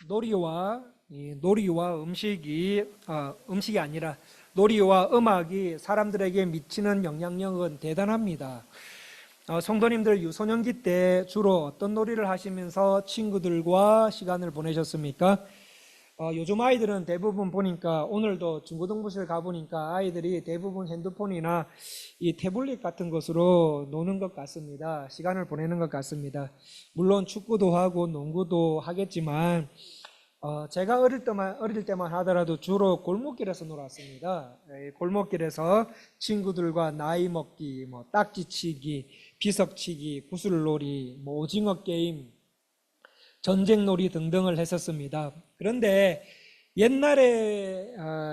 놀이와 음식이 아니라 놀이와 음악이 사람들에게 미치는 영향력은 대단합니다. 성도님들 유소년기 때 주로 어떤 놀이를 하시면서 친구들과 시간을 보내셨습니까? 요즘 아이들은 대부분 보니까, 오늘도 중고등부실 가보니까 아이들이 대부분 핸드폰이나 이 태블릿 같은 것으로 노는 것 같습니다. 시간을 보내는 것 같습니다. 물론 축구도 하고 농구도 하겠지만 제가 어릴 때만 하더라도 주로 골목길에서 놀았습니다. 골목길에서 친구들과 나이 먹기, 딱지치기, 비석치기, 구슬놀이, 오징어 게임, 전쟁놀이 등등을 했었습니다. 그런데 옛날에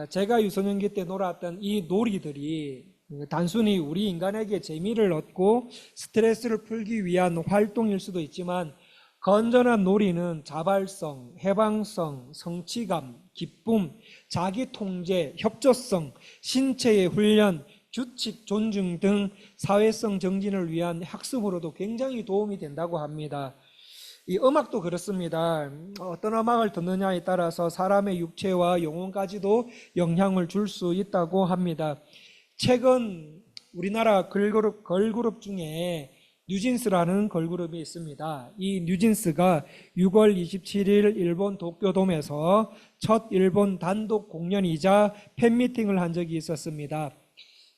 제가 유소년기 때 놀았던 이 놀이들이 단순히 우리 인간에게 재미를 얻고 스트레스를 풀기 위한 활동일 수도 있지만, 건전한 놀이는 자발성, 해방성, 성취감, 기쁨, 자기통제, 협조성, 신체의 훈련, 규칙 존중 등 사회성 정진을 위한 학습으로도 굉장히 도움이 된다고 합니다. 이 음악도 그렇습니다. 어떤 음악을 듣느냐에 따라서 사람의 육체와 영혼까지도 영향을 줄 수 있다고 합니다. 최근 우리나라 걸그룹 중에 뉴진스라는 걸그룹이 있습니다. 이 뉴진스가 6월 27일 일본 도쿄돔에서 첫 일본 단독 공연이자 팬미팅을 한 적이 있었습니다.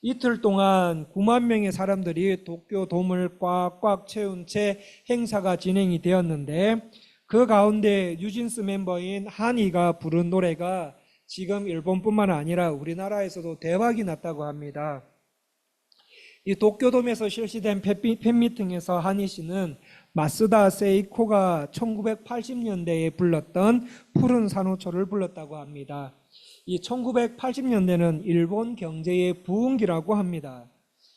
이틀 동안 9만 명의 사람들이 도쿄돔을 꽉꽉 채운 채 행사가 진행이 되었는데, 그 가운데 뉴진스 멤버인 한이가 부른 노래가 지금 일본뿐만 아니라 우리나라에서도 대박이 났다고 합니다. 이 도쿄돔에서 실시된 팬미팅에서 한이 씨는 마쓰다 세이코가 1980년대에 불렀던 푸른 산호초를 불렀다고 합니다. 이 1980년대는 일본 경제의 부흥기라고 합니다.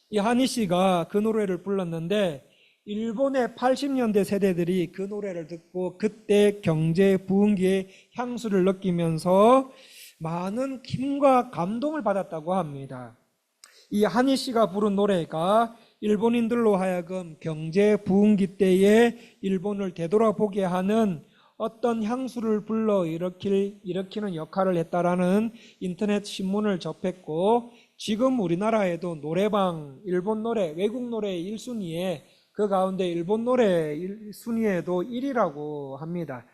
이 한이 씨가 그 노래를 불렀는데, 일본의 80년대 세대들이 그 노래를 듣고 그때 경제 부흥기의 향수를 느끼면서 많은 힘과 감동을 받았다고 합니다. 이 한이 씨가 부른 노래가 일본인들로 하여금 경제 부흥기 때에 일본을 되돌아보게 하는 어떤 향수를 불러 일으키는 역할을 했다라는 인터넷 신문을 접했고, 지금 우리나라에도 노래방, 일본 노래, 외국 노래 1순위에, 그 가운데 일본 노래 1순위에도 1위라고 합니다.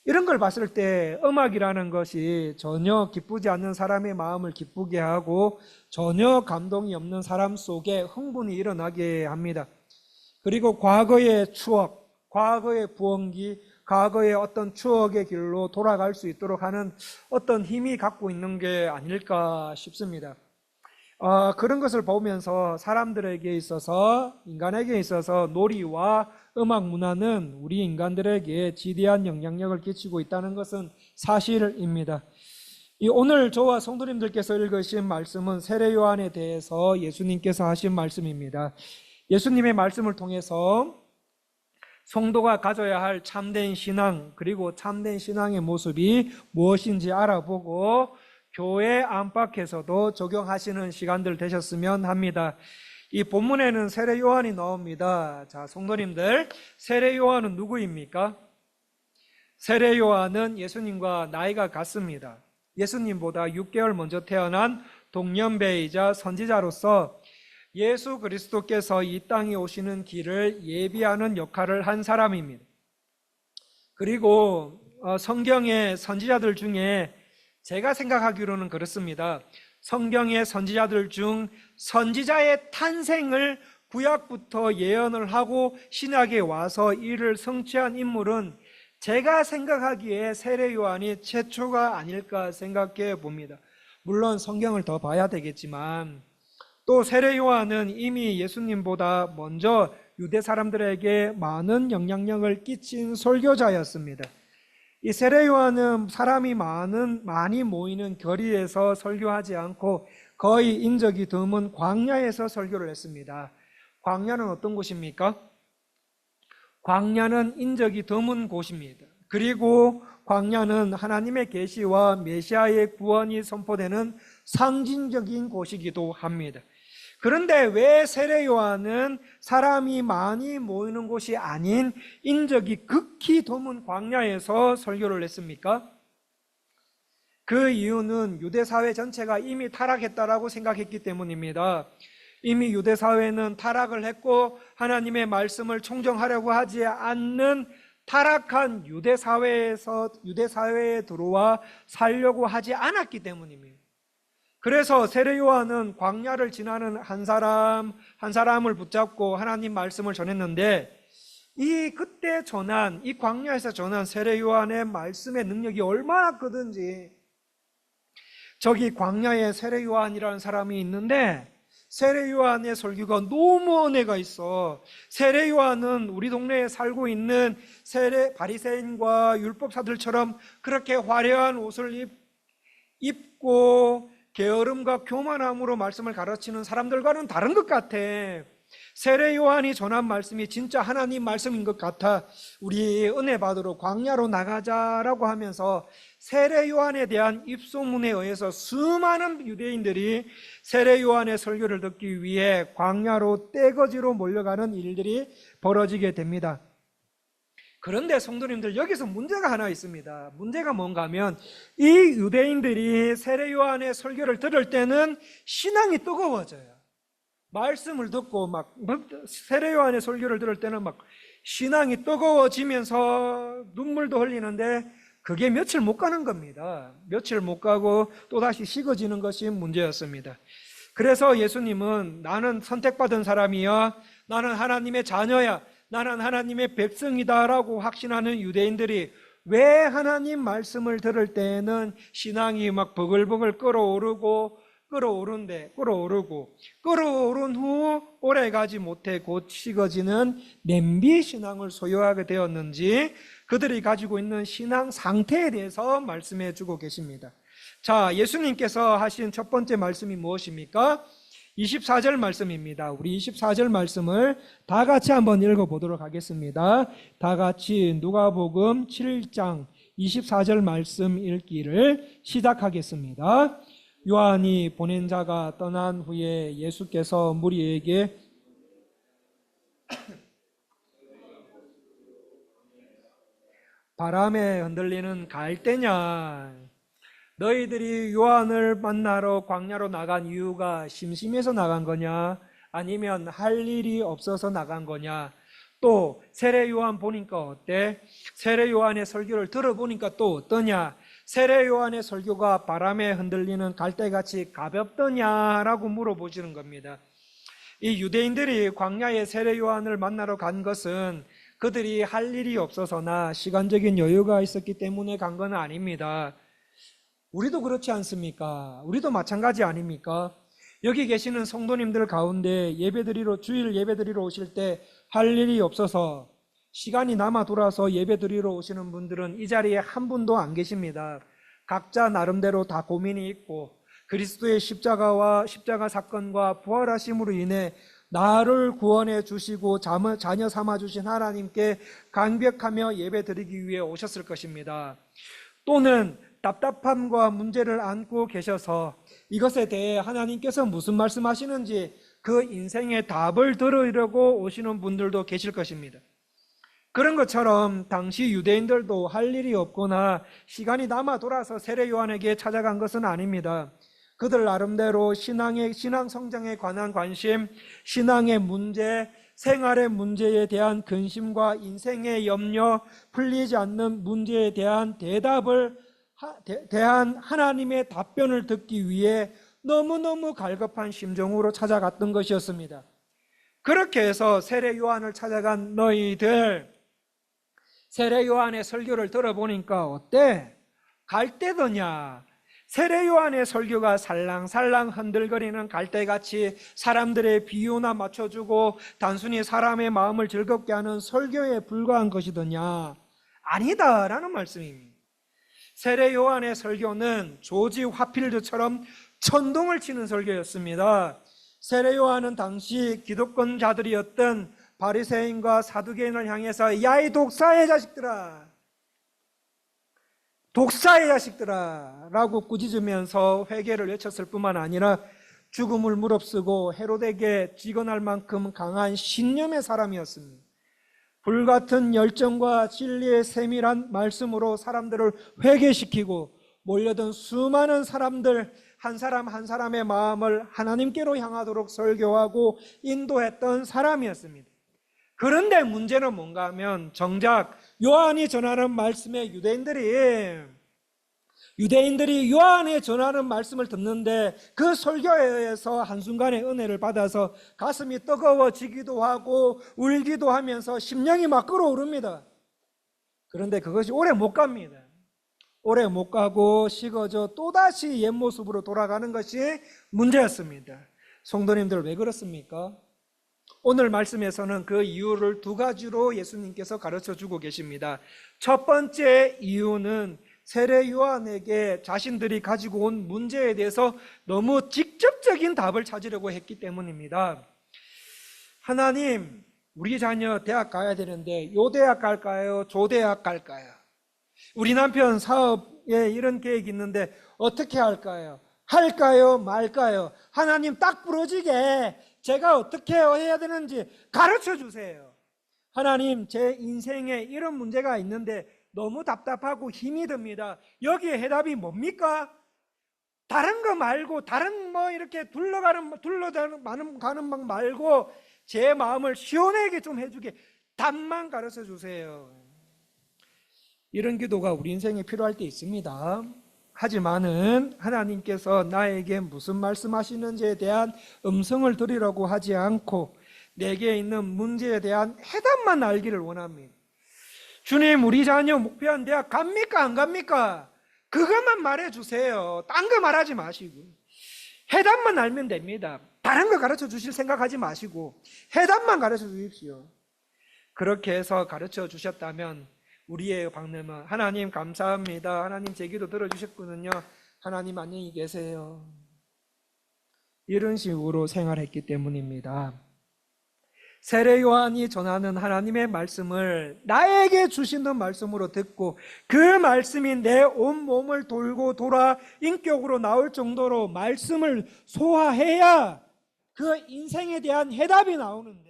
이런 걸 봤을 때 음악이라는 것이 전혀 기쁘지 않는 사람의 마음을 기쁘게 하고 전혀 감동이 없는 사람 속에 흥분이 일어나게 합니다. 그리고 과거의 추억, 과거의 부흥기, 과거의 어떤 추억의 길로 돌아갈 수 있도록 하는 어떤 힘이 갖고 있는 게 아닐까 싶습니다. 그런 것을 보면서 사람들에게 있어서, 인간에게 있어서 놀이와 음악 문화는 우리 인간들에게 지대한 영향력을 끼치고 있다는 것은 사실입니다. 오늘 저와 성도님들께서 읽으신 말씀은 세례 요한에 대해서 예수님께서 하신 말씀입니다. 예수님의 말씀을 통해서 성도가 가져야 할 참된 신앙, 그리고 참된 신앙의 모습이 무엇인지 알아보고 교회 안팎에서도 적용하시는 시간들 되셨으면 합니다. 이 본문에는 세례 요한이 나옵니다. 자, 성도님들, 세례 요한은 누구입니까? 세례 요한은 예수님과 나이가 같습니다. 예수님보다 6개월 먼저 태어난 동년배이자 선지자로서 예수 그리스도께서 이 땅에 오시는 길을 예비하는 역할을 한 사람입니다. 그리고 성경의 선지자들 중에 제가 생각하기로는 그렇습니다. 성경의 선지자들 중 선지자의 탄생을 구약부터 예언을 하고 신약에 와서 이를 성취한 인물은 제가 생각하기에 세례 요한이 최초가 아닐까 생각해 봅니다. 물론 성경을 더 봐야 되겠지만, 또 세례 요한은 이미 예수님보다 먼저 유대 사람들에게 많은 영향력을 끼친 설교자였습니다. 이 세례 요한은 사람이 많이 모이는 거리에서 설교하지 않고 거의 인적이 드문 광야에서 설교를 했습니다. 광야는 어떤 곳입니까? 광야는 인적이 드문 곳입니다. 그리고 광야는 하나님의 계시와 메시아의 구원이 선포되는 상징적인 곳이기도 합니다. 그런데 왜 세례 요한은 사람이 많이 모이는 곳이 아닌 인적이 극히 드문 광야에서 설교를 했습니까? 그 이유는 유대 사회 전체가 이미 타락했다라고 생각했기 때문입니다. 이미 유대 사회는 타락을 했고 하나님의 말씀을 청정하려고 하지 않는 타락한 유대 사회에 들어와 살려고 하지 않았기 때문입니다. 그래서 세례 요한은 광야를 지나는 한 사람을 붙잡고 하나님 말씀을 전했는데, 이 광야에서 전한 세례 요한의 말씀의 능력이 얼마나 크든지, 저기 광야에 세례 요한이라는 사람이 있는데 세례 요한의 설교가 너무 은혜가 있어. 세례 요한은 우리 동네에 살고 있는 바리새인과 율법사들처럼 그렇게 화려한 옷을 입고 게으름과 교만함으로 말씀을 가르치는 사람들과는 다른 것 같아. 세례 요한이 전한 말씀이 진짜 하나님 말씀인 것 같아. 우리 은혜 받으러 광야로 나가자라고 하면서 세례 요한에 대한 입소문에 의해서 수많은 유대인들이 세례 요한의 설교를 듣기 위해 광야로 떼거지로 몰려가는 일들이 벌어지게 됩니다. 그런데 성도님들, 여기서 문제가 하나 있습니다. 문제가 뭔가 하면 이 유대인들이 세례 요한의 설교를 들을 때는 신앙이 뜨거워져요. 말씀을 듣고 세례 요한의 설교를 들을 때는 신앙이 뜨거워지면서 눈물도 흘리는데 그게 며칠 못 가는 겁니다. 며칠 못 가고 또다시 식어지는 것이 문제였습니다. 그래서 예수님은 나는 선택받은 사람이야, 나는 하나님의 자녀야, 나는 하나님의 백성이다라고 확신하는 유대인들이 왜 하나님 말씀을 들을 때에는 신앙이 버글버글 끓어오른 후 오래가지 못해 곧 식어지는 냄비 신앙을 소유하게 되었는지, 그들이 가지고 있는 신앙 상태에 대해서 말씀해 주고 계십니다. 자, 예수님께서 하신 첫 번째 말씀이 무엇입니까? 24절 말씀입니다. 우리 24절 말씀을 다 같이 한번 읽어보도록 하겠습니다. 다 같이 누가복음 7장 24절 말씀 읽기를 시작하겠습니다. 요한이 보낸 자가 떠난 후에 예수께서 무리에게 바람에 흔들리는 갈대냐, 너희들이 요한을 만나러 광야로 나간 이유가 심심해서 나간 거냐, 아니면 할 일이 없어서 나간 거냐? 또 세례 요한 보니까 어때? 세례 요한의 설교를 들어보니까 또 어떠냐? 세례 요한의 설교가 바람에 흔들리는 갈대같이 가볍더냐라고 물어보시는 겁니다. 이 유대인들이 광야에 세례 요한을 만나러 간 것은 그들이 할 일이 없어서나 시간적인 여유가 있었기 때문에 간 건 아닙니다. 우리도 그렇지 않습니까? 우리도 마찬가지 아닙니까? 여기 계시는 성도님들 가운데 주일 예배드리러 오실 때 할 일이 없어서 시간이 남아 돌아서 예배드리러 오시는 분들은 이 자리에 한 분도 안 계십니다. 각자 나름대로 다 고민이 있고 그리스도의 십자가 사건과 부활하심으로 인해 나를 구원해 주시고 자녀 삼아 주신 하나님께 감격하며 예배드리기 위해 오셨을 것입니다. 또는 답답함과 문제를 안고 계셔서 이것에 대해 하나님께서 무슨 말씀하시는지 그 인생의 답을 들으려고 오시는 분들도 계실 것입니다. 그런 것처럼 당시 유대인들도 할 일이 없거나 시간이 남아 돌아서 세례 요한에게 찾아간 것은 아닙니다. 그들 나름대로 신앙 성장에 관한 관심, 신앙의 문제, 생활의 문제에 대한 근심과 인생의 염려, 풀리지 않는 문제에 대한 하나님의 답변을 듣기 위해 너무너무 갈급한 심정으로 찾아갔던 것이었습니다. 그렇게 해서 세례 요한을 찾아간 너희들, 세례 요한의 설교를 들어보니까 어때? 갈대더냐? 세례 요한의 설교가 살랑살랑 흔들거리는 갈대같이 사람들의 비유나 맞춰주고 단순히 사람의 마음을 즐겁게 하는 설교에 불과한 것이더냐? 아니다라는 말씀입니다. 세례 요한의 설교는 조지 화필드처럼 천둥을 치는 설교였습니다. 세례 요한은 당시 기득권자들이었던 바리새인과 사두개인을 향해서 야, 이 독사의 자식들아, 독사의 자식들아 라고 꾸짖으면서 회개를 외쳤을 뿐만 아니라 죽음을 무릅쓰고 헤롯에게 직언할 만큼 강한 신념의 사람이었습니다. 불같은 열정과 진리의 세밀한 말씀으로 사람들을 회개시키고 몰려든 수많은 사람들 한 사람 한 사람의 마음을 하나님께로 향하도록 설교하고 인도했던 사람이었습니다. 그런데 문제는 뭔가 하면 정작 요한이 전하는 말씀에 유대인들이 요한이 전하는 말씀을 듣는데 그 설교에 의해서 한순간에 은혜를 받아서 가슴이 뜨거워지기도 하고 울기도 하면서 심령이 막 끓어오릅니다. 그런데 그것이 오래 못 갑니다. 오래 못 가고 식어져 또다시 옛 모습으로 돌아가는 것이 문제였습니다. 성도님들 왜 그렇습니까? 오늘 말씀에서는 그 이유를 두 가지로 예수님께서 가르쳐 주고 계십니다. 첫 번째 이유는 세례 요한에게 자신들이 가지고 온 문제에 대해서 너무 직접적인 답을 찾으려고 했기 때문입니다. 하나님, 우리 자녀 대학 가야 되는데 요 대학 갈까요? 조 대학 갈까요? 우리 남편 사업에 이런 계획이 있는데 어떻게 할까요? 할까요? 말까요? 하나님 딱 부러지게 제가 어떻게 해야 되는지 가르쳐 주세요. 하나님, 제 인생에 이런 문제가 있는데 너무 답답하고 힘이 듭니다. 여기에 해답이 뭡니까? 다른 거 말고, 다른 뭐 이렇게 가는 막 말고 제 마음을 시원하게 좀 해주게 답만 가르쳐 주세요. 이런 기도가 우리 인생에 필요할 때 있습니다. 하지만은 하나님께서 나에게 무슨 말씀하시는지에 대한 음성을 들으려고 하지 않고 내게 있는 문제에 대한 해답만 알기를 원합니다. 주님, 우리 자녀 목표한 대학 갑니까? 안 갑니까? 그것만 말해주세요. 딴 거 말하지 마시고 해답만 알면 됩니다. 다른 거 가르쳐 주실 생각하지 마시고 해답만 가르쳐 주십시오. 그렇게 해서 가르쳐 주셨다면 우리의 방법은 하나님 감사합니다. 하나님 제 기도 들어주셨거든요. 하나님 안녕히 계세요. 이런 식으로 생활했기 때문입니다. 세례 요한이 전하는 하나님의 말씀을 나에게 주시는 말씀으로 듣고 그 말씀이 내 온 몸을 돌고 돌아 인격으로 나올 정도로 말씀을 소화해야 그 인생에 대한 해답이 나오는데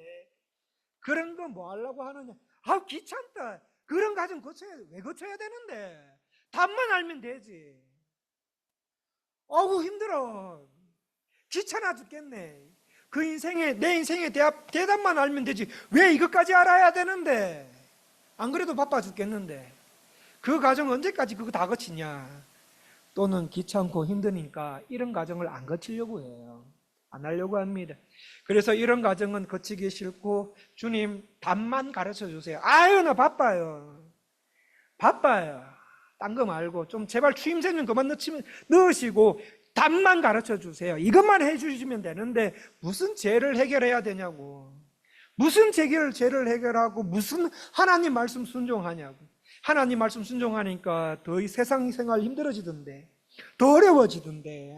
그런 거 뭐 하려고 하느냐? 아, 귀찮다. 그런 과정 왜 거쳐야 되는데? 답만 알면 되지. 어우, 힘들어. 귀찮아 죽겠네. 내 인생의 대답만 알면 되지. 왜 이것까지 알아야 되는데? 안 그래도 바빠 죽겠는데. 그 과정 언제까지 그거 다 거치냐? 또는 귀찮고 힘드니까 이런 과정을 안 거치려고 해요. 안 하려고 합니다. 그래서 이런 과정은 거치기 싫고 주님 답만 가르쳐 주세요. 아유, 나 바빠요. 딴 거 말고 좀 제발 추임새 좀 그만 넣으시고 답만 가르쳐 주세요. 이것만 해 주시면 되는데 무슨 죄를 해결해야 되냐고. 무슨 죄를 해결하고 무슨 하나님 말씀 순종하냐고. 하나님 말씀 순종하니까 더 이 세상 생활 힘들어지던데, 더 어려워지던데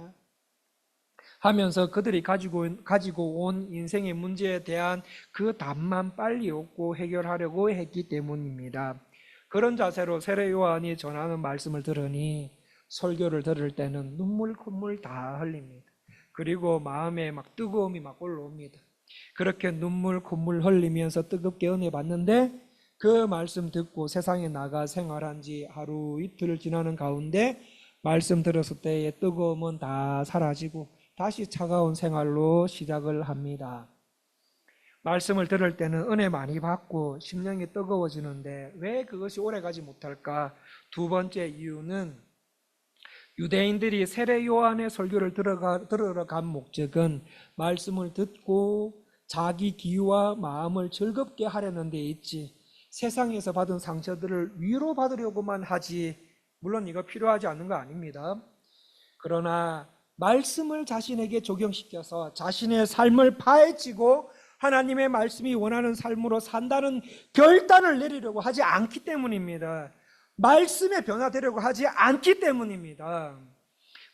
하면서 그들이 가지고 온 인생의 문제에 대한 그 답만 빨리 얻고 해결하려고 했기 때문입니다. 그런 자세로 세례 요한이 전하는 말씀을 들으니 설교를 들을 때는 눈물 콧물 다 흘립니다. 그리고 마음에 막 뜨거움이 막 올라옵니다. 그렇게 눈물 콧물 흘리면서 뜨겁게 은혜 받는데 그 말씀 듣고 세상에 나가 생활한 지 하루 이틀 지나는 가운데 말씀 들었을 때의 뜨거움은 다 사라지고 다시 차가운 생활로 시작을 합니다. 말씀을 들을 때는 은혜 많이 받고 심령이 뜨거워지는데 왜 그것이 오래가지 못할까? 두 번째 이유는 유대인들이 세례 요한의 설교를 들으러 간 목적은 말씀을 듣고 자기 기와 마음을 즐겁게 하려는 데 있지 세상에서 받은 상처들을 위로받으려고만 하지, 물론 이거 필요하지 않는 거 아닙니다. 그러나 말씀을 자신에게 적용시켜서 자신의 삶을 파헤치고 하나님의 말씀이 원하는 삶으로 산다는 결단을 내리려고 하지 않기 때문입니다. 말씀에 변화되려고 하지 않기 때문입니다.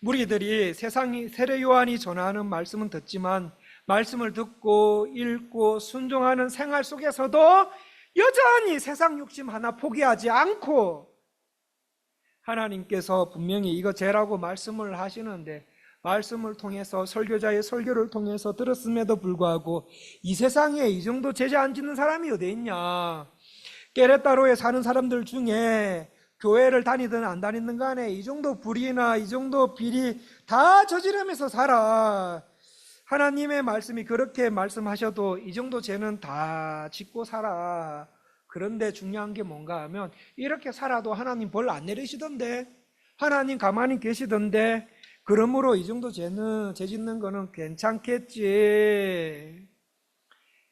무리들이 세례 요한이 전하는 말씀은 듣지만 말씀을 듣고 읽고 순종하는 생활 속에서도 여전히 세상 욕심 하나 포기하지 않고 하나님께서 분명히 이거 죄라고 말씀을 하시는데 말씀을 통해서 설교자의 설교를 통해서 들었음에도 불구하고 이 세상에 이 정도 제재 안 짓는 사람이 어디 있냐? 깨레따로에 사는 사람들 중에 교회를 다니든 안 다니든 간에 이 정도 불의나 이 정도 비리 다 저지르면서 살아. 하나님의 말씀이 그렇게 말씀하셔도 이 정도 죄는 다 짓고 살아. 그런데 중요한 게 뭔가 하면 이렇게 살아도 하나님 벌 안 내리시던데, 하나님 가만히 계시던데, 그러므로 이 정도 죄는, 죄 짓는 거는 괜찮겠지.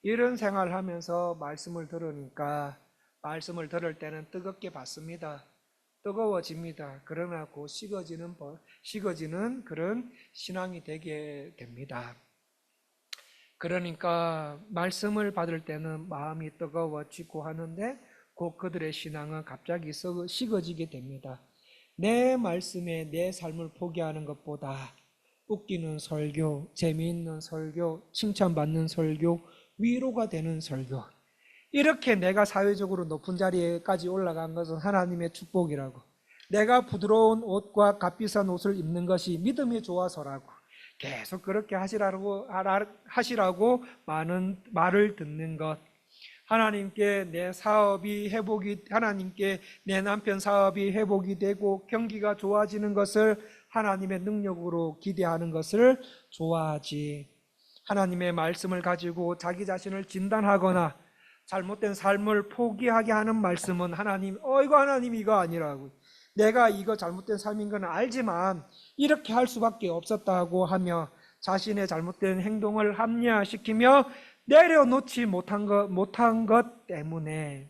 이런 생활을 하면서 말씀을 들으니까 말씀을 들을 때는 뜨겁게 받습니다. 뜨거워집니다. 그러나 곧 식어지는 그런 신앙이 되게 됩니다. 그러니까 말씀을 받을 때는 마음이 뜨거워지고 하는데 곧 그들의 신앙은 갑자기 식어지게 됩니다. 내 말씀에 내 삶을 포기하는 것보다 웃기는 설교, 재미있는 설교, 칭찬받는 설교, 위로가 되는 설교, 이렇게 내가 사회적으로 높은 자리에까지 올라간 것은 하나님의 축복이라고, 내가 부드러운 옷과 값비싼 옷을 입는 것이 믿음이 좋아서라고, 계속 그렇게 하시라고 많은 말을 듣는 것, 하나님께 내 사업이 회복이, 하나님께 내 남편 사업이 회복이 되고 경기가 좋아지는 것을 하나님의 능력으로 기대하는 것을 좋아하지, 하나님의 말씀을 가지고 자기 자신을 진단하거나 잘못된 삶을 포기하게 하는 말씀은 하나님, 이거 하나님 이거 아니라고, 내가 이거 잘못된 삶인 건 알지만 이렇게 할 수밖에 없었다고 하며 자신의 잘못된 행동을 합리화시키며 내려놓지 못한 것 때문에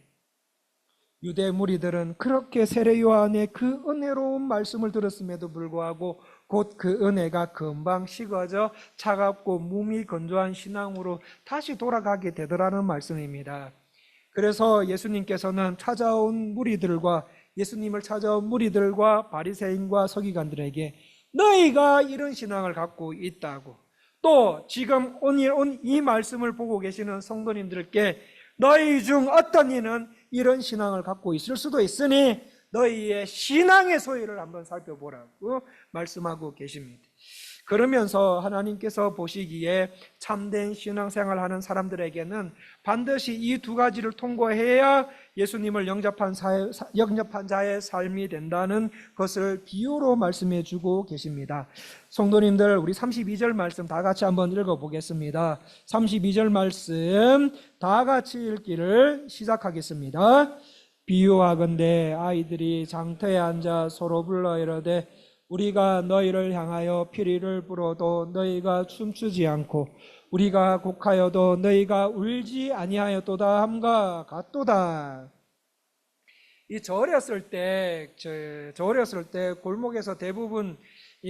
유대 무리들은 그렇게 세례 요한의 그 은혜로운 말씀을 들었음에도 불구하고 곧 그 은혜가 금방 식어져 차갑고 몸이 건조한 신앙으로 다시 돌아가게 되더라는 말씀입니다. 그래서 예수님께서는 예수님을 찾아온 무리들과 바리새인과 서기관들에게 너희가 이런 신앙을 갖고 있다고, 또 지금 온 이 말씀을 보고 계시는 성도님들께 너희 중 어떤 이는 이런 신앙을 갖고 있을 수도 있으니 너희의 신앙의 소리를 한번 살펴보라고 말씀하고 계십니다. 그러면서 하나님께서 보시기에 참된 신앙생활을 하는 사람들에게는 반드시 이 두 가지를 통과해야 예수님을 영접한 자의 삶이 된다는 것을 비유로 말씀해 주고 계십니다. 성도님들, 우리 32절 말씀 다 같이 한번 읽어보겠습니다. 32절 말씀 다 같이 읽기를 시작하겠습니다. 비유하건대 아이들이 장터에 앉아 서로 불러 이르되 우리가 너희를 향하여 피리를 불어도 너희가 춤추지 않고 우리가 곡하여도 너희가 울지 아니하였도다 함과 같도다. 저 어렸을 때 골목에서 대부분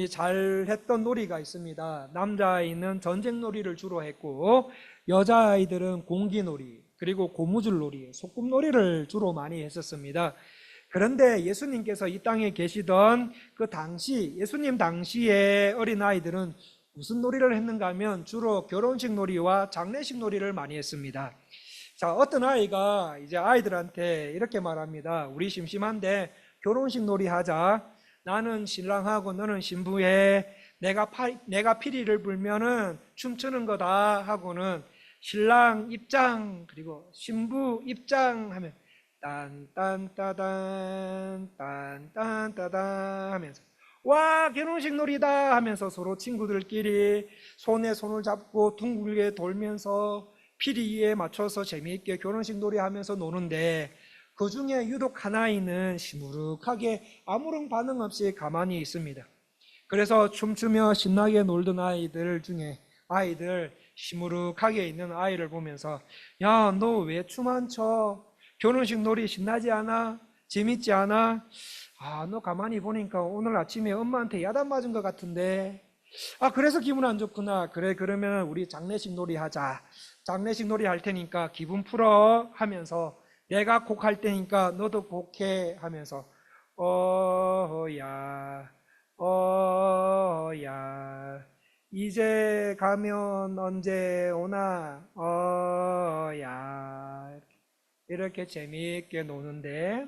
잘 했던 놀이가 있습니다. 남자아이는 전쟁놀이를 주로 했고 여자아이들은 공기놀이, 그리고 고무줄놀이, 소꿉놀이를 주로 많이 했었습니다. 그런데 예수님께서 이 땅에 계시던 그 당시, 예수님 당시의 어린아이들은 무슨 놀이를 했는가 하면 주로 결혼식 놀이와 장례식 놀이를 많이 했습니다. 자, 어떤 아이가 이제 아이들한테 이렇게 말합니다. 우리 심심한데 결혼식 놀이 하자. 나는 신랑하고 너는 신부해. 내가 피리를 불면은 춤추는 거다 하고는 신랑 입장 그리고 신부 입장 하면 딴딴따단 딴딴따단 하면서 와 결혼식 놀이다 하면서 서로 친구들끼리 손에 손을 잡고 둥글게 돌면서 피리에 맞춰서 재미있게 결혼식 놀이 하면서 노는데, 그 중에 유독 한 아이는 시무룩하게 아무런 반응 없이 가만히 있습니다. 그래서 춤추며 신나게 놀던 아이들 중에 시무룩하게 있는 아이를 보면서 야, 너 왜 춤 안 춰? 결혼식 놀이 신나지 않아? 재밌지 않아? 너 가만히 보니까 오늘 아침에 엄마한테 야단 맞은 것 같은데. 그래서 기분 안 좋구나. 그래, 그러면 우리 장례식 놀이 하자. 장례식 놀이 할 테니까 기분 풀어 하면서 내가 곡할 테니까 너도 곡해 하면서 어야 이제 가면 언제 오나 어야 이렇게 재미있게 노는데,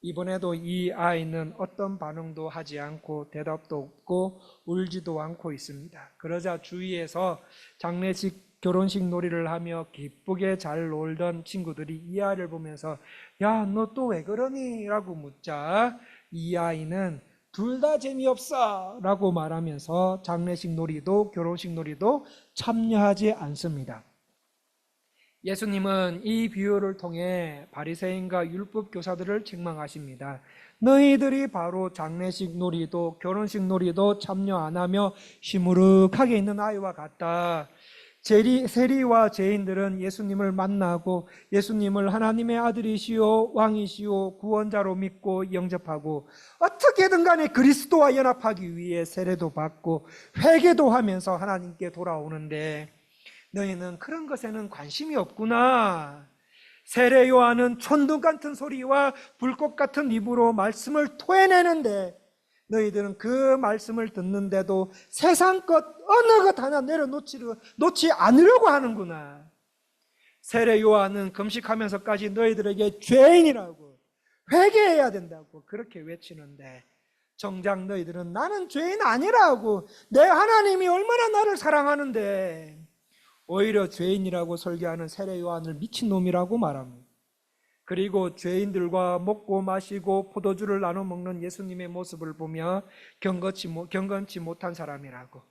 이번에도 이 아이는 어떤 반응도 하지 않고 대답도 없고 울지도 않고 있습니다. 그러자 주위에서 장례식 결혼식 놀이를 하며 기쁘게 잘 놀던 친구들이 이 아이를 보면서 야, 너 또 왜 그러니? 라고 묻자 이 아이는 둘 다 재미없어 라고 말하면서 장례식 놀이도 결혼식 놀이도 참여하지 않습니다. 예수님은 이 비유를 통해 바리새인과 율법 교사들을 책망하십니다. 너희들이 바로 장례식 놀이도 결혼식 놀이도 참여 안 하며 시무룩하게 있는 아이와 같다. 세리와 죄인들은 예수님을 만나고 예수님을 하나님의 아들이시오 왕이시오 구원자로 믿고 영접하고 어떻게든 간에 그리스도와 연합하기 위해 세례도 받고 회개도 하면서 하나님께 돌아오는데 너희는 그런 것에는 관심이 없구나. 세례 요한은 천둥 같은 소리와 불꽃 같은 입으로 말씀을 토해내는데 너희들은 그 말씀을 듣는데도 세상 것 어느 것 하나 놓지 않으려고 하는구나. 세례 요한은 금식하면서까지 너희들에게 죄인이라고 회개해야 된다고 그렇게 외치는데 정작 너희들은 나는 죄인 아니라고 내 하나님이 얼마나 나를 사랑하는데 오히려 죄인이라고 설교하는 세례 요한을 미친놈이라고 말합니다. 그리고 죄인들과 먹고 마시고 포도주를 나눠 먹는 예수님의 모습을 보며 경건치 못한 사람이라고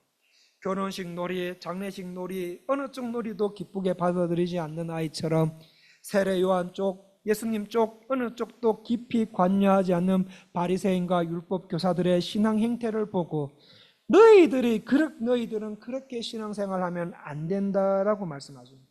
결혼식 놀이, 장례식 놀이, 어느 쪽 놀이도 기쁘게 받아들이지 않는 아이처럼 세례 요한 쪽, 예수님 쪽, 어느 쪽도 깊이 관여하지 않는 바리새인과 율법 교사들의 신앙 행태를 보고 너희들은 그렇게 신앙생활하면 안 된다라고 말씀하십니다.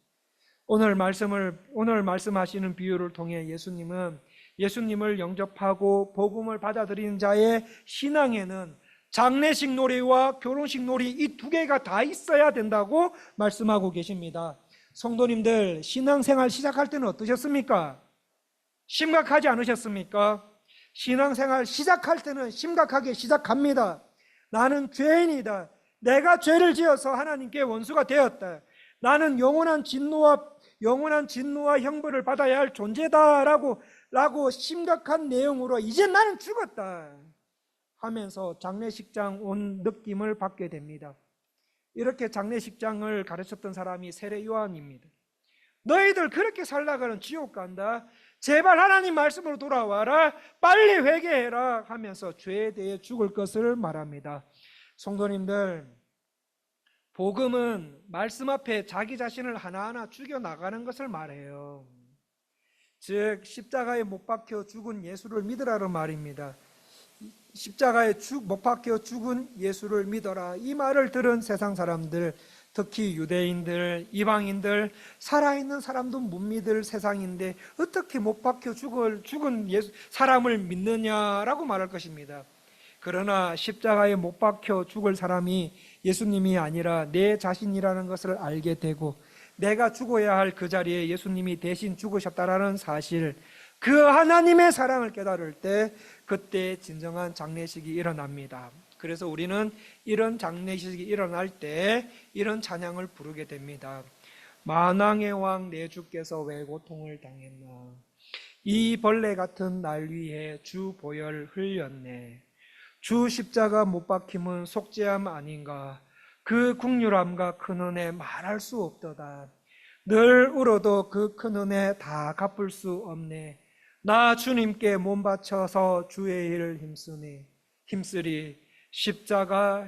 오늘 말씀하시는 비유를 통해 예수님은 예수님을 영접하고 복음을 받아들이는 자의 신앙에는 장례식 놀이와 결혼식 놀이 이 두 개가 다 있어야 된다고 말씀하고 계십니다. 성도님들, 신앙생활 시작할 때는 어떠셨습니까? 심각하지 않으셨습니까? 신앙생활 시작할 때는 심각하게 시작합니다. 나는 죄인이다. 내가 죄를 지어서 하나님께 원수가 되었다. 나는 영원한 진노와 형벌을 받아야 할 존재다라고 심각한 내용으로 이제 나는 죽었다 하면서 장례식장 온 느낌을 받게 됩니다. 이렇게 장례식장을 가르쳤던 사람이 세례 요한입니다. 너희들 그렇게 살다가는 지옥 간다. 제발 하나님 말씀으로 돌아와라. 빨리 회개해라 하면서 죄에 대해 죽을 것을 말합니다. 성도님들, 복음은 말씀 앞에 자기 자신을 하나하나 죽여나가는 것을 말해요. 즉 십자가에 못 박혀 죽은 예수를 믿으라는 말입니다. 십자가에 못 박혀 죽은 예수를 믿어라. 이 말을 들은 세상 사람들, 특히 유대인들, 이방인들, 살아있는 사람도 못 믿을 세상인데 어떻게 못 박혀 죽은 사람을 믿느냐라고 말할 것입니다. 그러나 십자가에 못 박혀 죽을 사람이 예수님이 아니라 내 자신이라는 것을 알게 되고 내가 죽어야 할 그 자리에 예수님이 대신 죽으셨다라는 사실, 그 하나님의 사랑을 깨달을 때 그때 진정한 장례식이 일어납니다. 그래서 우리는 이런 장례식이 일어날 때 이런 찬양을 부르게 됩니다. 만왕의 왕 내 주께서 왜 고통을 당했나. 이 벌레 같은 날 위해 주 보혈 흘렸네. 주 십자가 못 박힘은 속죄함 아닌가. 그 국률함과 큰 은혜 말할 수 없도다. 늘 울어도 그 큰 은혜 다 갚을 수 없네. 나 주님께 몸 바쳐서 주의 일을 힘쓰리. 십자가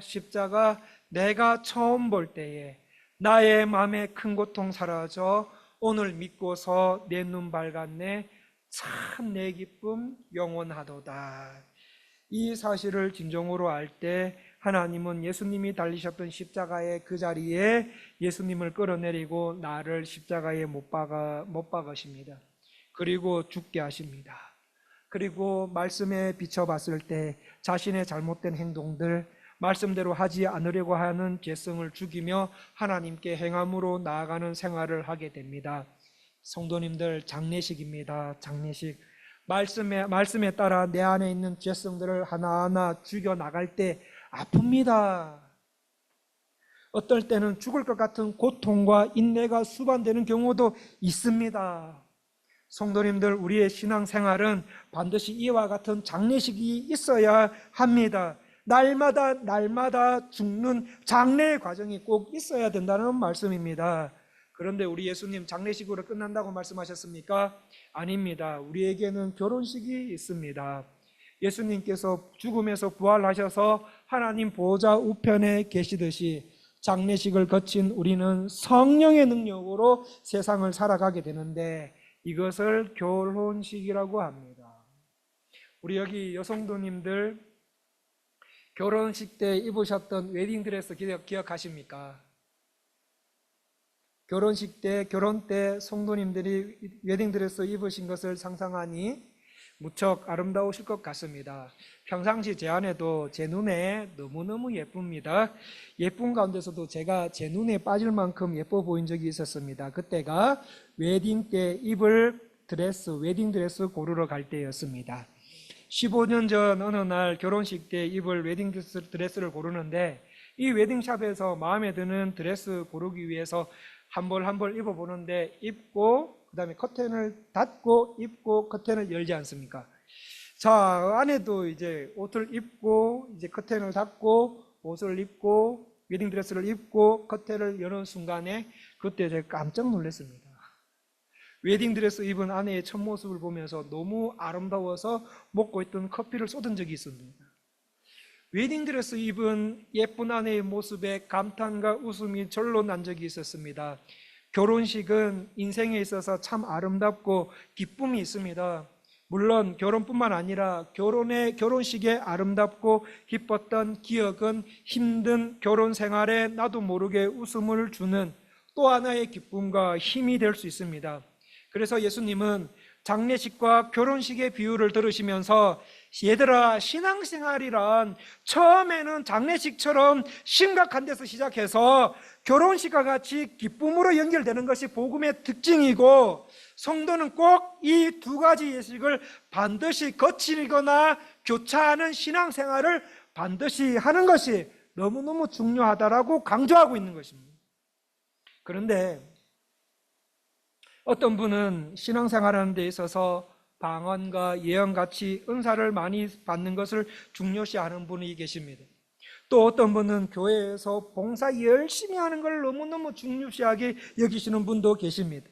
내가 처음 볼 때에 나의 마음의 큰 고통 사라져 오늘 믿고서 내 눈 밝았네. 참 내 기쁨 영원하도다. 이 사실을 진정으로 알 때 하나님은 예수님이 달리셨던 십자가의 그 자리에 예수님을 끌어내리고 나를 십자가에 못 박으십니다. 그리고 죽게 하십니다. 그리고 말씀에 비춰봤을 때 자신의 잘못된 행동들, 말씀대로 하지 않으려고 하는 죄성을 죽이며 하나님께 행함으로 나아가는 생활을 하게 됩니다. 성도님들, 장례식입니다. 장례식. 말씀에 따라 내 안에 있는 죄성들을 하나하나 죽여나갈 때 아픕니다. 어떨 때는 죽을 것 같은 고통과 인내가 수반되는 경우도 있습니다. 성도님들, 우리의 신앙생활은 반드시 이와 같은 장례식이 있어야 합니다. 날마다 죽는 장례의 과정이 꼭 있어야 된다는 말씀입니다. 그런데 우리 예수님 장례식으로 끝난다고 말씀하셨습니까? 아닙니다. 우리에게는 결혼식이 있습니다. 예수님께서 죽음에서 부활하셔서 하나님 보좌 우편에 계시듯이 장례식을 거친 우리는 성령의 능력으로 세상을 살아가게 되는데, 이것을 결혼식이라고 합니다. 우리 여기 여성도님들 결혼식 때 입으셨던 웨딩드레스 기억하십니까? 결혼식 때, 결혼 때 성도님들이 웨딩드레스 입으신 것을 상상하니 무척 아름다우실 것 같습니다. 평상시 제 아내도 제 눈에 너무너무 예쁩니다. 예쁜 가운데서도 제가 제 눈에 빠질 만큼 예뻐 보인 적이 있었습니다. 그때가 웨딩 때 입을 드레스, 웨딩 드레스 고르러 갈 때였습니다. 15년 전 어느 날 결혼식 때 입을 웨딩 드레스를 고르는데, 이 웨딩샵에서 마음에 드는 드레스 고르기 위해서 한 벌 한 벌 입어보는데, 입고 그 다음에 커튼을 닫고 입고 커튼을 열지 않습니까? 자, 안에도 이제 옷을 입고 이제 커튼을 닫고 옷을 입고 웨딩드레스를 입고 커튼을 여는 순간에 그때 제가 깜짝 놀랐습니다. 웨딩드레스 입은 아내의 첫 모습을 보면서 너무 아름다워서 먹고 있던 커피를 쏟은 적이 있습니다. 웨딩드레스 입은 예쁜 아내의 모습에 감탄과 웃음이 절로 난 적이 있었습니다. 결혼식은 인생에 있어서 참 아름답고 기쁨이 있습니다. 물론 결혼뿐만 아니라 결혼식에 아름답고 기뻤던 기억은 힘든 결혼 생활에 나도 모르게 웃음을 주는 또 하나의 기쁨과 힘이 될 수 있습니다. 그래서 예수님은 장례식과 결혼식의 비유를 들으시면서, 얘들아, 신앙생활이란 처음에는 장례식처럼 심각한 데서 시작해서 결혼식과 같이 기쁨으로 연결되는 것이 복음의 특징이고, 성도는 꼭 이 두 가지 예식을 반드시 거치거나 교차하는 신앙생활을 반드시 하는 것이 너무너무 중요하다라고 강조하고 있는 것입니다. 그런데 어떤 분은 신앙생활하는 데 있어서 방언과 예언같이 은사를 많이 받는 것을 중요시하는 분이 계십니다. 또 어떤 분은 교회에서 봉사 열심히 하는 걸 너무너무 중요시하게 여기시는 분도 계십니다.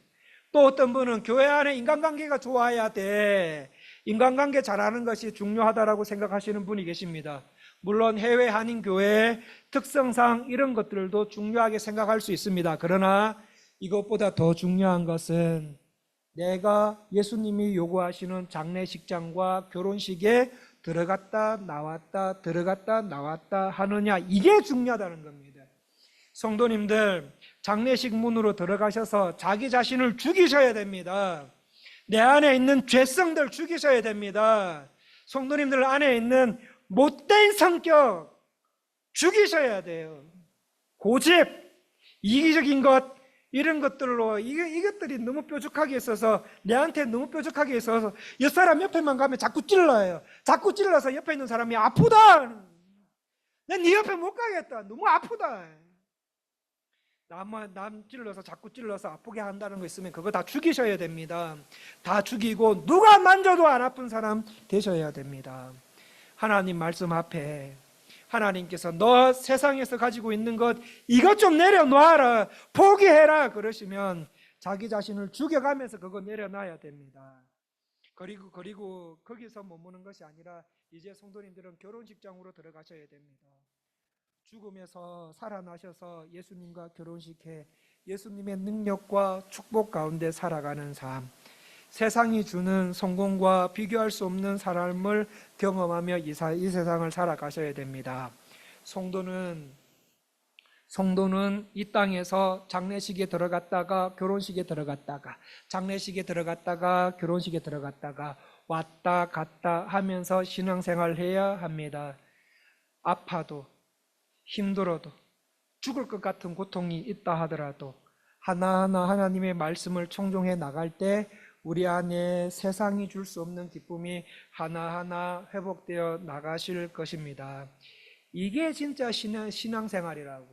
또 어떤 분은 교회 안에 인간관계가 좋아야 돼, 인간관계 잘하는 것이 중요하다라고 생각하시는 분이 계십니다. 물론 해외 한인교회의 특성상 이런 것들도 중요하게 생각할 수 있습니다. 그러나 이것보다 더 중요한 것은 내가 예수님이 요구하시는 장례식장과 결혼식에 들어갔다 나왔다 하느냐, 이게 중요하다는 겁니다. 성도님들, 장례식 문으로 들어가셔서 자기 자신을 죽이셔야 됩니다. 내 안에 있는 죄성들 죽이셔야 됩니다. 성도님들 안에 있는 못된 성격 죽이셔야 돼요. 고집, 이기적인 것, 이런 것들로 이것들이 너무 뾰족하게 있어서, 내한테 너무 뾰족하게 있어서 옆 사람 옆에만 가면 자꾸 찔러요. 자꾸 찔러서 옆에 있는 사람이 아프다, 난 네 옆에 못 가겠다, 너무 아프다. 남 찔러서 자꾸 찔러서 아프게 한다는 거 있으면 그거 다 죽이셔야 됩니다. 다 죽이고 누가 만져도 안 아픈 사람 되셔야 됩니다. 하나님 말씀 앞에 하나님께서 너 세상에서 가지고 있는 것 이것 좀 내려놔라, 포기해라 그러시면 자기 자신을 죽여가면서 그거 내려놔야 됩니다. 그리고 거기서 머무는 것이 아니라 이제 성도님들은 결혼식장으로 들어가셔야 됩니다. 죽음에서 살아나셔서 예수님과 결혼식해 예수님의 능력과 축복 가운데 살아가는 삶, 세상이 주는 성공과 비교할 수 없는 삶을 경험하며 이 세상을 살아가셔야 됩니다. 성도는 이 땅에서 장례식에 들어갔다가 결혼식에 들어갔다가 장례식에 들어갔다가 결혼식에 들어갔다가 왔다 갔다 하면서 신앙생활을 해야 합니다. 아파도 힘들어도 죽을 것 같은 고통이 있다 하더라도 하나하나 하나님의 말씀을 청종해 나갈 때 우리 안에 세상이 줄 수 없는 기쁨이 하나하나 회복되어 나가실 것입니다. 이게 진짜 신앙생활이라고,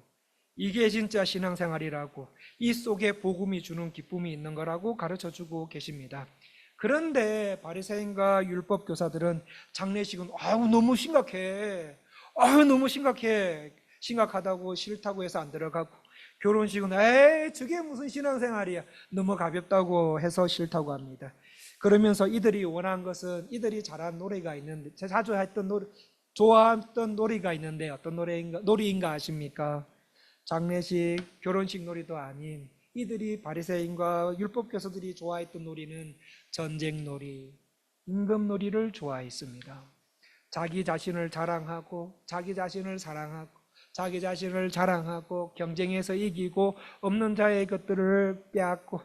이게 진짜 신앙생활이라고, 이 속에 복음이 주는 기쁨이 있는 거라고 가르쳐주고 계십니다. 그런데 바리새인과 율법 교사들은 장례식은 아우 너무 심각해. 아유 너무 심각해. 심각하다고 싫다고 해서 안 들어가고, 결혼식은 에이 저게 무슨 신앙생활이야. 너무 가볍다고 해서 싫다고 합니다. 그러면서 이들이 원한 것은 이들이 잘한 노래가 있는데, 제가 자주 했던 노래, 좋아했던 놀이가 있는데 어떤 놀이인가 아십니까? 장례식, 결혼식 놀이도 아닌 이들이 바리새인과 율법 교사들이 좋아했던 놀이는 전쟁 놀이, 임금 놀이를 좋아했습니다. 자기 자신을 자랑하고 자기 자신을 사랑하고 자기 자신을 자랑하고 경쟁에서 이기고 없는 자의 것들을 빼앗고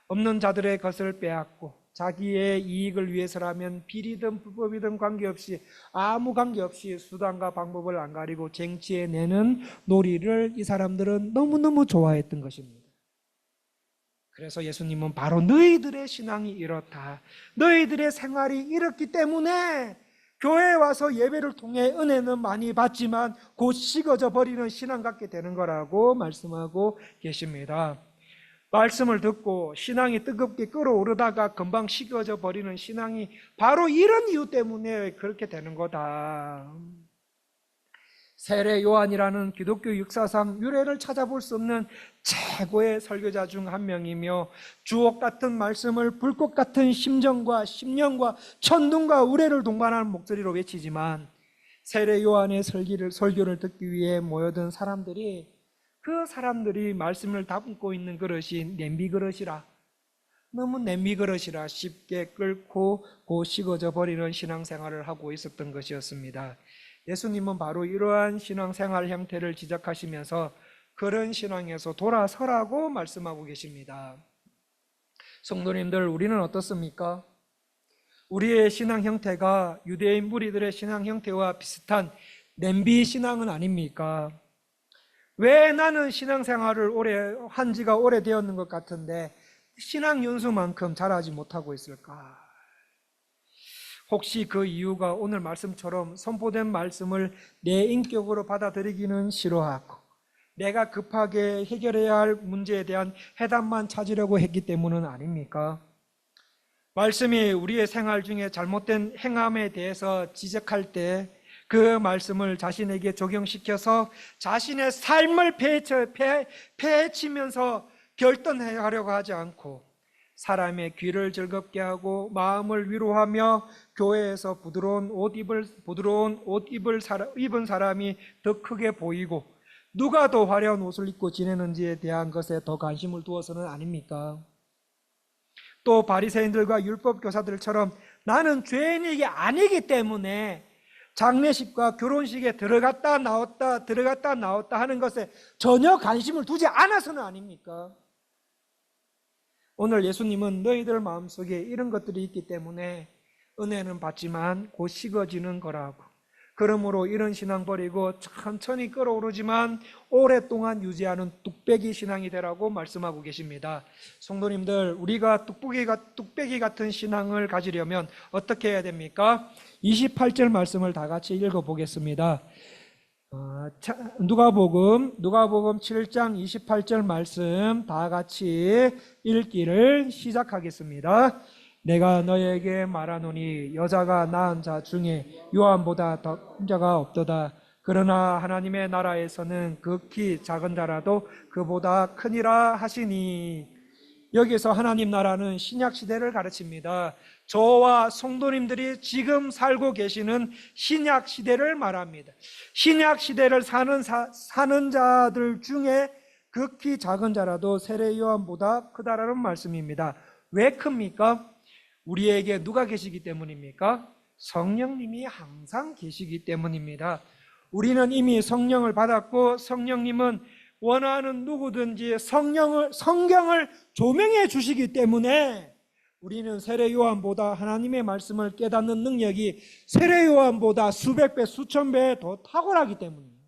없는 자들의 것을 빼앗고 자기의 이익을 위해서라면 비리든 불법이든 관계없이 아무 관계없이 수단과 방법을 안 가리고 쟁취해내는 놀이를 이 사람들은 너무너무 좋아했던 것입니다. 그래서 예수님은 바로 너희들의 신앙이 이렇다, 너희들의 생활이 이렇기 때문에 교회에 와서 예배를 통해 은혜는 많이 받지만 곧 식어져 버리는 신앙 갖게 되는 거라고 말씀하고 계십니다. 말씀을 듣고 신앙이 뜨겁게 끓어오르다가 금방 식어져 버리는 신앙이 바로 이런 이유 때문에 그렇게 되는 거다. 세례 요한이라는 기독교 역사상 유래를 찾아볼 수 없는 최고의 설교자 중 한 명이며 주옥 같은 말씀을 불꽃 같은 심정과 심령과 천둥과 우레를 동반하는 목소리로 외치지만, 세례 요한의 설교를 듣기 위해 모여든 사람들이, 그 사람들이 말씀을 담고 있는 그릇이 냄비 그릇이라, 너무 냄비 그릇이라 쉽게 끓고 고 식어져 버리는 신앙생활을 하고 있었던 것이었습니다. 예수님은 바로 이러한 신앙생활 형태를 지적하시면서 그런 신앙에서 돌아서라고 말씀하고 계십니다. 성도님들, 우리는 어떻습니까? 우리의 신앙 형태가 유대인 무리들의 신앙 형태와 비슷한 냄비 신앙은 아닙니까? 왜 나는 신앙생활을 오래 한 지가 오래되었는 것 같은데 신앙 연수만큼 잘하지 못하고 있을까? 혹시 그 이유가 오늘 말씀처럼 선포된 말씀을 내 인격으로 받아들이기는 싫어하고 내가 급하게 해결해야 할 문제에 대한 해답만 찾으려고 했기 때문은 아닙니까? 말씀이 우리의 생활 중에 잘못된 행함에 대해서 지적할 때 그 말씀을 자신에게 적용시켜서 자신의 삶을 패치면서 결단하려고 하지 않고 사람의 귀를 즐겁게 하고 마음을 위로하며 교회에서 부드러운 옷 입은 사람이 더 크게 보이고 누가 더 화려한 옷을 입고 지내는지에 대한 것에 더 관심을 두어서는 아닙니까? 또 바리새인들과 율법 교사들처럼 나는 죄인이 아니기 때문에 장례식과 결혼식에 들어갔다 나왔다 하는 것에 전혀 관심을 두지 않아서는 아닙니까? 오늘 예수님은 너희들 마음속에 이런 것들이 있기 때문에 은혜는 받지만 곧 식어지는 거라고, 그러므로 이런 신앙 버리고 천천히 끌어오르지만 오랫동안 유지하는 뚝배기 신앙이 되라고 말씀하고 계십니다. 성도님들, 우리가 뚝배기 같은 신앙을 가지려면 어떻게 해야 됩니까? 28절 말씀을 다 같이 읽어보겠습니다. 누가복음 7장 28절 말씀 다 같이 읽기를 시작하겠습니다. 내가 너에게 말하노니 여자가 낳은 자 중에 요한보다 더 큰 자가 없도다. 그러나 하나님의 나라에서는 극히 작은 자라도 그보다 크니라 하시니. 여기서 하나님 나라는 신약 시대를 가르칩니다. 저와 성도님들이 지금 살고 계시는 신약 시대를 말합니다. 신약 시대를 사는 자들 중에 극히 작은 자라도 세례 요한보다 크다라는 말씀입니다. 왜 큽니까? 우리에게 누가 계시기 때문입니까? 성령님이 항상 계시기 때문입니다. 우리는 이미 성령을 받았고 성령님은 원하는 누구든지 성경을 조명해 주시기 때문에 우리는 세례 요한보다 하나님의 말씀을 깨닫는 능력이 세례 요한보다 수백 배, 수천 배 더 탁월하기 때문입니다.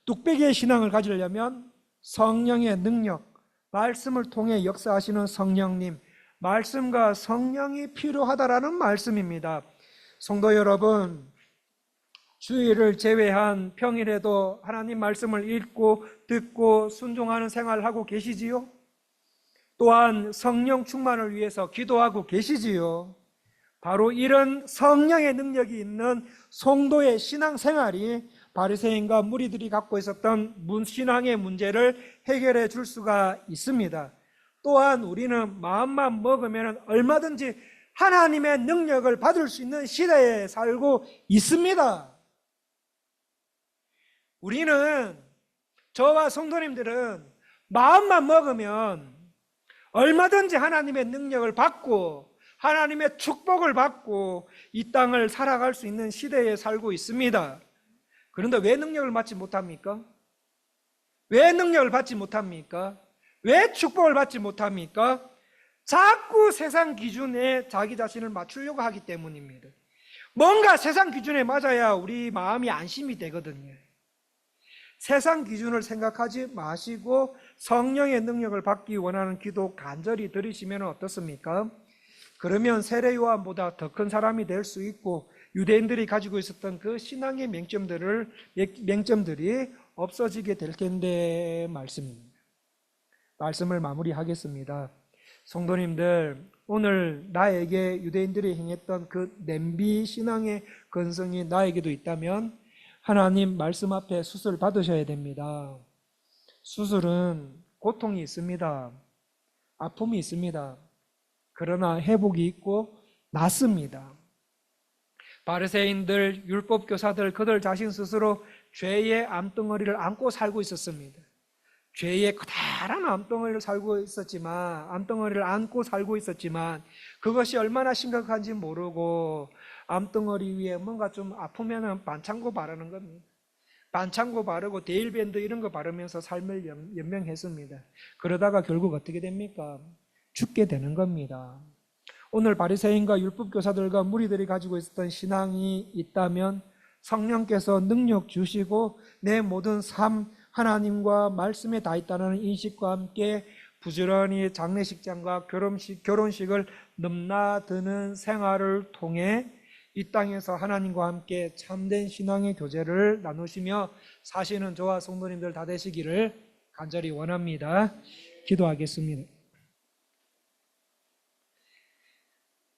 뚝배기의 신앙을 가지려면 성령의 능력, 말씀을 통해 역사하시는 성령님, 말씀과 성령이 필요하다라는 말씀입니다. 성도 여러분, 주일을 제외한 평일에도 하나님 말씀을 읽고 듣고 순종하는 생활을 하고 계시지요? 또한 성령 충만을 위해서 기도하고 계시지요. 바로 이런 성령의 능력이 있는 성도의 신앙생활이 바리새인과 무리들이 갖고 있었던 신앙의 문제를 해결해 줄 수가 있습니다. 또한 우리는 마음만 먹으면 얼마든지 하나님의 능력을 받을 수 있는 시대에 살고 있습니다. 우리는, 저와 성도님들은 마음만 먹으면 얼마든지 하나님의 능력을 받고 하나님의 축복을 받고 이 땅을 살아갈 수 있는 시대에 살고 있습니다. 그런데 왜 능력을 받지 못합니까? 왜 능력을 받지 못합니까? 왜 축복을 받지 못합니까? 자꾸 세상 기준에 자기 자신을 맞추려고 하기 때문입니다. 뭔가 세상 기준에 맞아야 우리 마음이 안심이 되거든요. 세상 기준을 생각하지 마시고 성령의 능력을 받기 원하는 기도 간절히 드리시면 어떻습니까? 그러면 세례 요한보다 더 큰 사람이 될 수 있고 유대인들이 가지고 있었던 그 신앙의 맹점들이 없어지게 될 텐데 말씀입니다. 말씀을 마무리하겠습니다. 성도님들, 오늘 나에게 유대인들이 행했던 그 냄비 신앙의 근성이 나에게도 있다면 하나님 말씀 앞에 수술 받으셔야 됩니다. 수술은 고통이 있습니다. 아픔이 있습니다. 그러나 회복이 있고 낫습니다. 바리새인들, 율법교사들, 그들 자신 스스로 죄의 암덩어리를 안고 살고 있었습니다. 죄의 커다란 암덩어리를 안고 살고 있었지만 그것이 얼마나 심각한지 모르고 암덩어리 위에 뭔가 좀 아프면 반창고 바르는 겁니다. 반창고 바르고 데일밴드 이런 거 바르면서 삶을 연명했습니다. 그러다가 결국 어떻게 됩니까? 죽게 되는 겁니다. 오늘 바리새인과 율법교사들과 무리들이 가지고 있었던 신앙이 있다면 성령께서 능력 주시고 내 모든 삶 하나님과 말씀에 다 있다는 인식과 함께 부지런히 장례식장과 결혼식을 넘나드는 생활을 통해 이 땅에서 하나님과 함께 참된 신앙의 교제를 나누시며 사시는 저와 성도님들 다 되시기를 간절히 원합니다. 기도하겠습니다.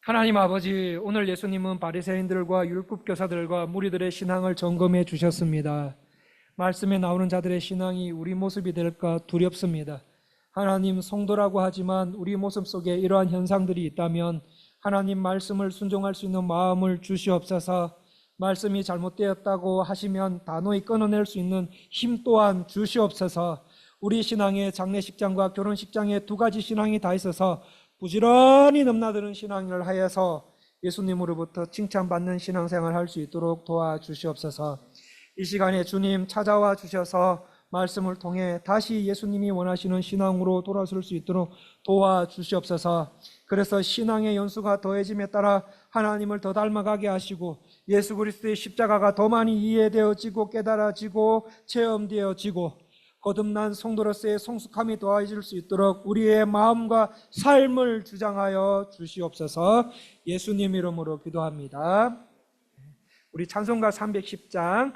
하나님 아버지, 오늘 예수님은 바리새인들과 율법교사들과 무리들의 신앙을 점검해 주셨습니다. 말씀에 나오는 자들의 신앙이 우리 모습이 될까 두렵습니다. 하나님, 성도라고 하지만 우리 모습 속에 이러한 현상들이 있다면 하나님 말씀을 순종할 수 있는 마음을 주시옵소서. 말씀이 잘못되었다고 하시면 단호히 끊어낼 수 있는 힘 또한 주시옵소서. 우리 신앙의 장례식장과 결혼식장에 두 가지 신앙이 다 있어서 부지런히 넘나드는 신앙을 하여서 예수님으로부터 칭찬받는 신앙생활을 할 수 있도록 도와주시옵소서. 이 시간에 주님 찾아와 주셔서 말씀을 통해 다시 예수님이 원하시는 신앙으로 돌아설 수 있도록 도와주시옵소서. 그래서 신앙의 연수가 더해짐에 따라 하나님을 더 닮아가게 하시고 예수 그리스도의 십자가가 더 많이 이해되어지고 깨달아지고 체험되어지고 거듭난 성도로서의 성숙함이 더해질 수 있도록 우리의 마음과 삶을 주장하여 주시옵소서. 예수님 이름으로 기도합니다. 우리 찬송가 310장